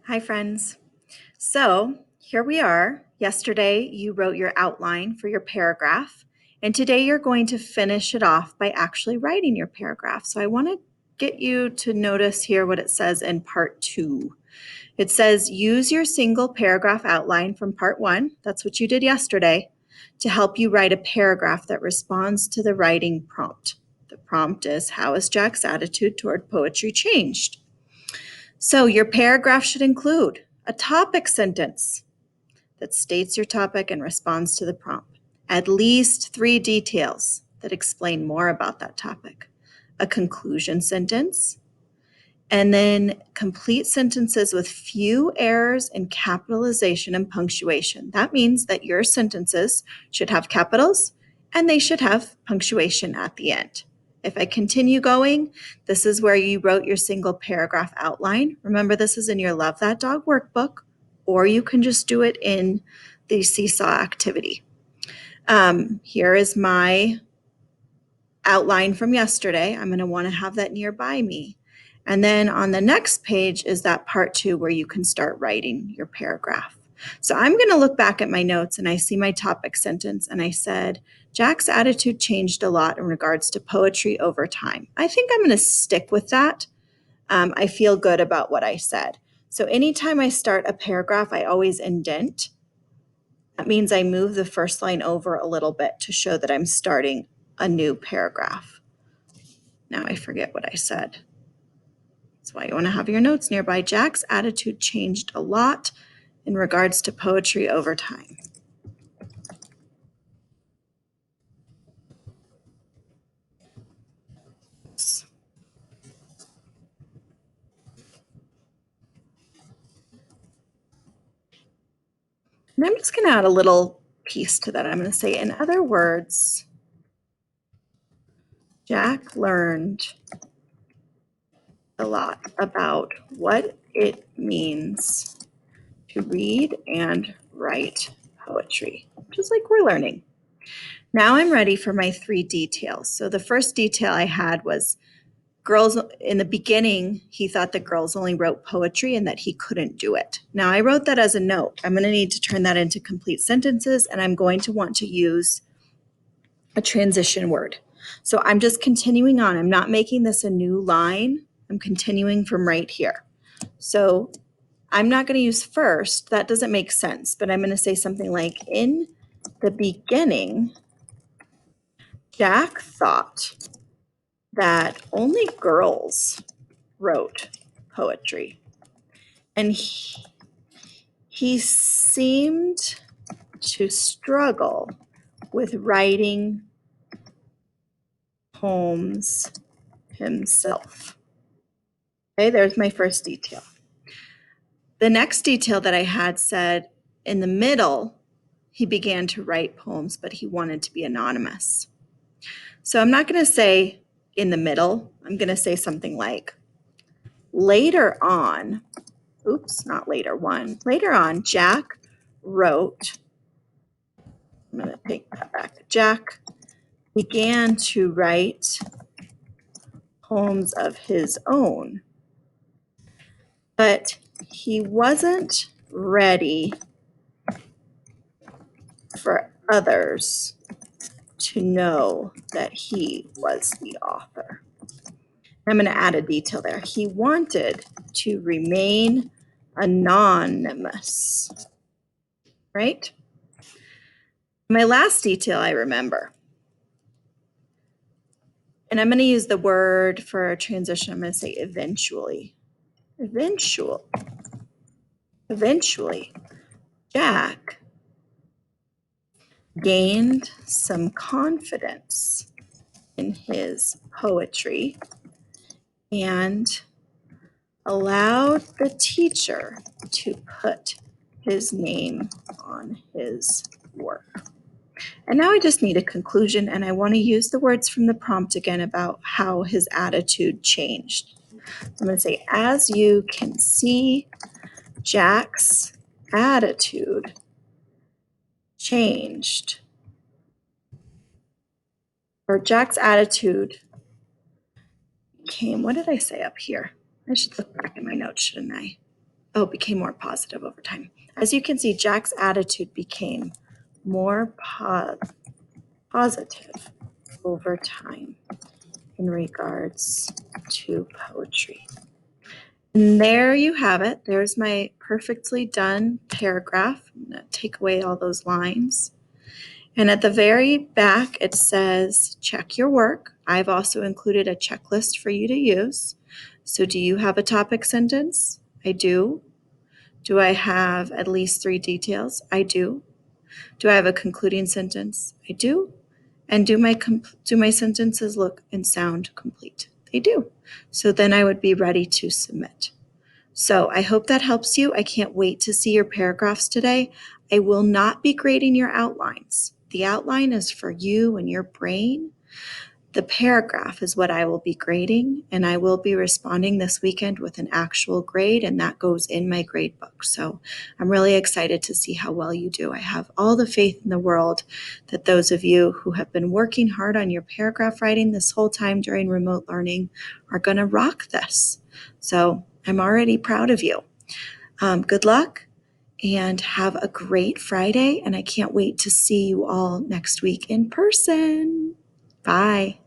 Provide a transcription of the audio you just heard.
Hi, friends. So here we are. Yesterday, you wrote your outline for your paragraph, and today you're going to finish it off by actually writing your paragraph. So I want to get you to notice here what it says in part 2. It says, use your single paragraph outline from part 1, that's what you did yesterday, to help you write a paragraph that responds to the writing prompt. The prompt is, how has Jack's attitude toward poetry changed? So your paragraph should include a topic sentence that states your topic and responds to the prompt, at least 3 details that explain more about that topic, a conclusion sentence, and then complete sentences with few errors in capitalization and punctuation. That means that your sentences should have capitals and they should have punctuation at the end. If I continue going, this is where you wrote your single paragraph outline. Remember, this is in your Love That Dog workbook, or you can just do it in the Seesaw activity. Here is my outline from yesterday. I'm going to want to have that nearby me. And then on the next page is that part 2 where you can start writing your paragraph. So I'm going to look back at my notes and I see my topic sentence and I said, Jack's attitude changed a lot in regards to poetry over time. I think I'm going to stick with that. I feel good about what I said. So anytime I start a paragraph, I always indent. That means I move the first line over a little bit to show that I'm starting a new paragraph. Now I forget what I said. That's why you want to have your notes nearby. Jack's attitude changed a lot in regards to poetry over time. And I'm just going to add a little piece to that. I'm going to say, in other words, Jack learned a lot about what it means to read and write poetry, just like we're learning. Now I'm ready for my 3 details. So the first detail I had was girls. In the beginning, he thought that girls only wrote poetry and that he couldn't do it. Now I wrote that as a note. I'm going to need to turn that into complete sentences, and I'm going to want to use a transition word. So I'm just continuing on. I'm not making this a new line. I'm continuing from right here. So I'm not going to use first. That doesn't make sense, but I'm going to say something like, in the beginning, Jack thought that only girls wrote poetry. And he seemed to struggle with writing poems himself. Okay, there's my first detail. The next detail that I had said, in the middle, he began to write poems, but he wanted to be anonymous. So I'm not going to say in the middle. I'm going to say something like, later on, later on, Jack wrote, I'm going to take that back. Jack began to write poems of his own, but he wasn't ready for others to know that he was the author. I'm going to add a detail there. He wanted to remain anonymous, right? My last detail I remember, and I'm going to use the word for a transition. I'm going to say eventually. Eventually, Jack gained some confidence in his poetry and allowed the teacher to put his name on his work. And now I just need a conclusion, and I want to use the words from the prompt again about how his attitude changed. I'm going to say, as you can see, Jack's attitude changed. Or Jack's attitude came, what did I say up here? I should look back at my notes, shouldn't I? became more positive over time. As you can see, Jack's attitude became more positive over time in regards to poetry. And there you have it. There's my perfectly done paragraph. I'm going to take away all those lines. And at the very back, it says, check your work. I've also included a checklist for you to use. So do you have a topic sentence? I do. Do I have at least 3 details? I do. Do I have a concluding sentence? I do. And do my sentences look and sound complete? They do. So then I would be ready to submit. So I hope that helps you. I can't wait to see your paragraphs today. I will not be grading your outlines. The outline is for you and your brain. The paragraph is what I will be grading, and I will be responding this weekend with an actual grade, and that goes in my grade book. So I'm really excited to see how well you do. I have all the faith in the world that those of you who have been working hard on your paragraph writing this whole time during remote learning are going to rock this. So I'm already proud of you. Good luck and have a great Friday, and I can't wait to see you all next week in person. Bye.